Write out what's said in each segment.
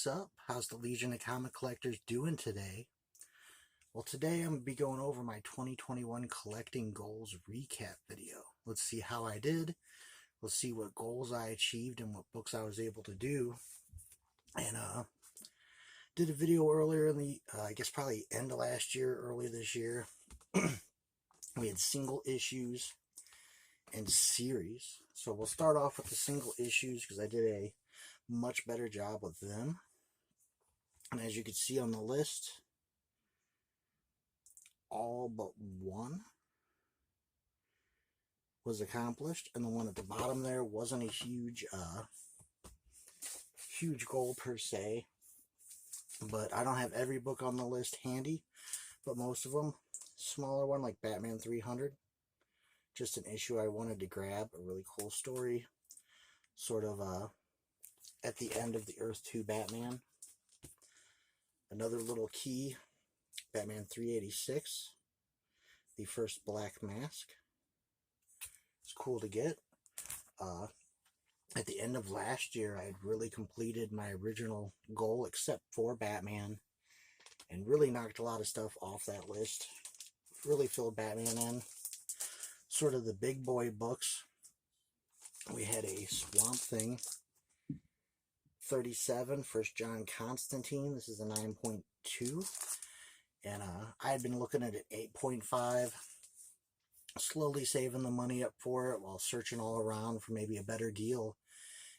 What's up? How's the Legion of Comic Collectors doing today? Well, today I'm going to be going over my 2021 collecting goals recap video. Let's see how I did. Let's see what goals I achieved and what books I was able to do. And did a video earlier in the, I guess probably end of last year, early this year. We had single issues and series. So we'll start off with the single issues because I did a much better job with them. And as you can see on the list, all but one was accomplished, and the one at the bottom there wasn't a huge goal per se, but I don't have every book on the list handy, but most of them. Smaller one like Batman 300, just an issue I wanted to grab, a really cool story, sort of at the end of the Earth 2 Batman. Another little key, Batman 386, the first Black Mask. It's cool to get. At the end of last year, I had really completed my original goal, except for Batman, and really knocked a lot of stuff off that list. Really filled Batman in. Sort of the big boy books. We had a Swamp Thing 37, First John Constantine. This is a 9.2. And I had been looking at an 8.5. Slowly saving the money up for it while searching all around for maybe a better deal.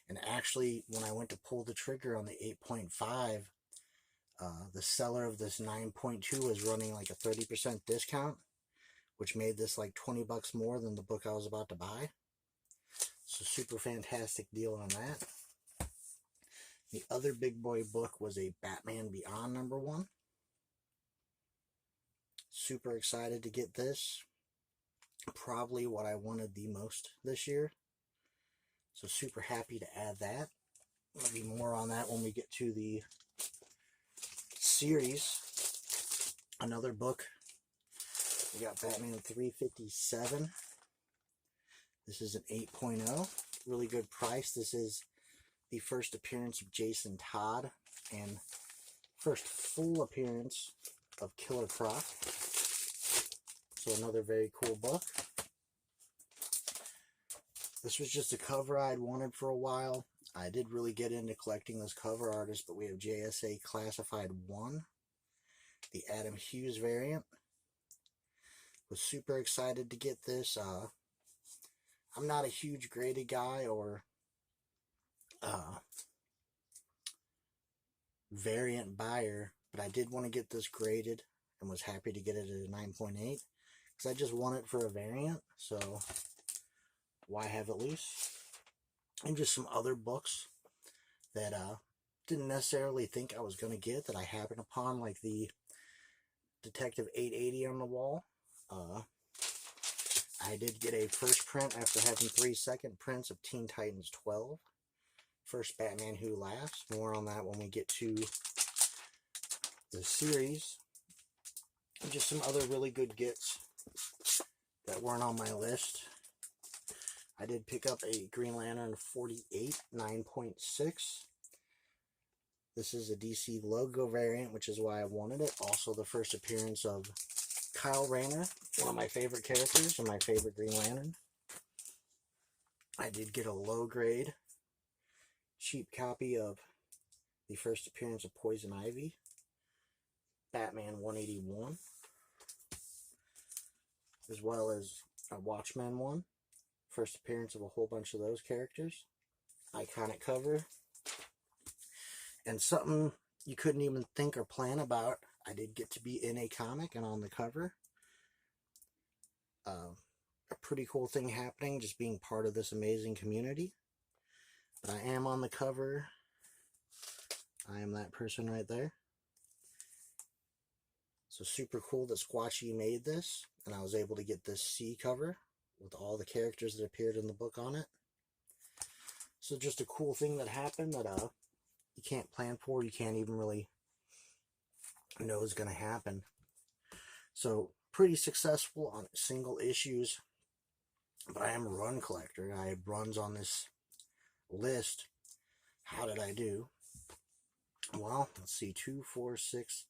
And actually, when I went to pull the trigger on the 8.5, the seller of this 9.2 was running like a 30% discount, which made this like 20 bucks more than the book I was about to buy. So super fantastic deal on that. The other big boy book was a Batman Beyond #1. Super excited to get this. Probably what I wanted the most this year. So super happy to add that. There'll be more on that when we get to the series. Another book. We got Batman 357. This is an 8.0. Really good price. This is the first appearance of Jason Todd and first full appearance of Killer Croc. So another very cool book. This was just a cover I'd wanted for a while. I did really get into collecting this cover artist, but we have JSA Classified 1, the Adam Hughes variant. Was super excited to get this. I'm not a huge graded guy or variant buyer, but I did want to get this graded and was happy to get it at a 9.8 because I just want it for a variant, so why have it loose? And just some other books that didn't necessarily think I was going to get that I happened upon, like the Detective 880 on the wall. I did get a first print after having 3 second prints of Teen Titans 12. First Batman Who Laughs. More on that when we get to the series. And just some other really good gets that weren't on my list. I did pick up a Green Lantern 48 9.6. This is a DC logo variant, which is why I wanted it. Also the first appearance of Kyle Rayner, one of my favorite characters and my favorite Green Lantern. I did get a low grade, cheap copy of the first appearance of Poison Ivy, Batman 181, as well as a Watchmen one. First appearance of a whole bunch of those characters. Iconic cover. And something you couldn't even think or plan about. I did get to be in a comic and on the cover. A pretty cool thing happening, just being part of this amazing community. But I am on the cover. I am that person right there. So super cool that Squatchy made this. And I was able to get this C cover with all the characters that appeared in the book on it. So just a cool thing that happened that you can't plan for, you can't even really know is going to happen. So pretty successful on single issues, but I am a run collector. I have runs on this list. How did I do? Well, let's see, 2, 4, 6,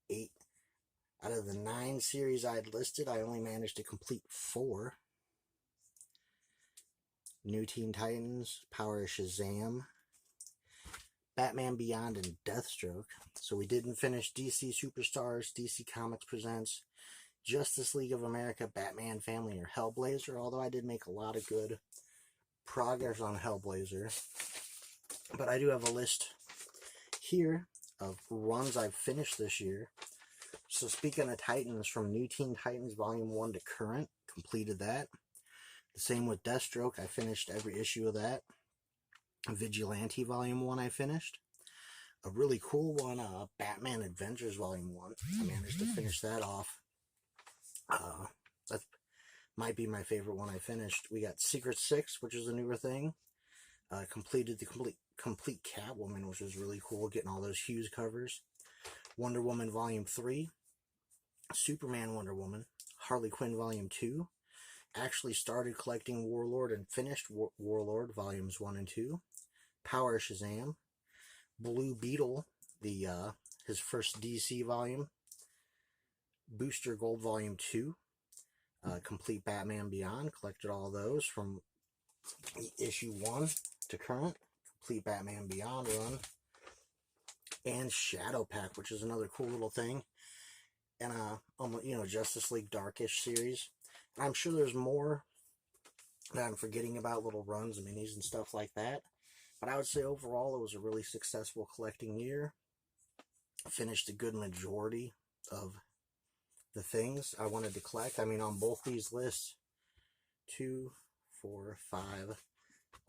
8. Out of the 9 series I had listed, I only managed to complete 4. New Teen Titans, Power of Shazam, Batman Beyond, and Deathstroke. So we didn't finish DC Superstars, DC Comics Presents, Justice League of America, Batman Family, or Hellblazer, although I did make a lot of good progress on Hellblazer. But I do have a list here of runs I've finished this year. So speaking of Titans, from New Teen Titans Volume 1 to current, completed that. The same with Deathstroke, I finished every issue of that. Vigilante Volume 1 I finished. A really cool one, Batman Adventures Volume 1. I managed to finish that off. That might be my favorite one I finished. We got Secret 6, which is a newer thing. Completed the complete Catwoman, which was really cool, getting all those Hughes covers. Wonder Woman Volume 3. Superman Wonder Woman. Harley Quinn Volume 2. Actually started collecting Warlord and finished Warlord Volumes 1 and 2. Power of Shazam. Blue Beetle, his first DC volume. Booster Gold Volume 2. Complete Batman Beyond. Collected all those from issue 1 to current. Complete Batman Beyond run. And Shadow Pack, which is another cool little thing. And, Justice League Darkish series. And I'm sure there's more that I'm forgetting about, little runs, minis, and stuff like that. But I would say overall it was a really successful collecting year. I finished a good majority of the things I wanted to collect. I mean, on both these lists, 2, 4, 5,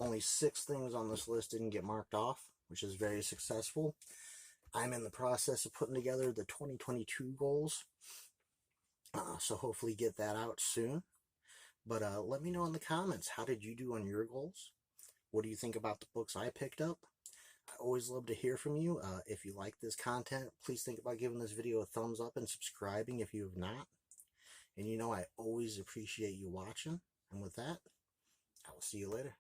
only 6 things on this list didn't get marked off, which is very successful. I'm in the process of putting together the 2022 goals, so hopefully get that out soon. But let me know in the comments, how did you do on your goals? What do you think about the books I picked up? I always love to hear from you. If you like this content, please think about giving this video a thumbs up and subscribing if you have not. And I always appreciate you watching. And with that, I will see you later.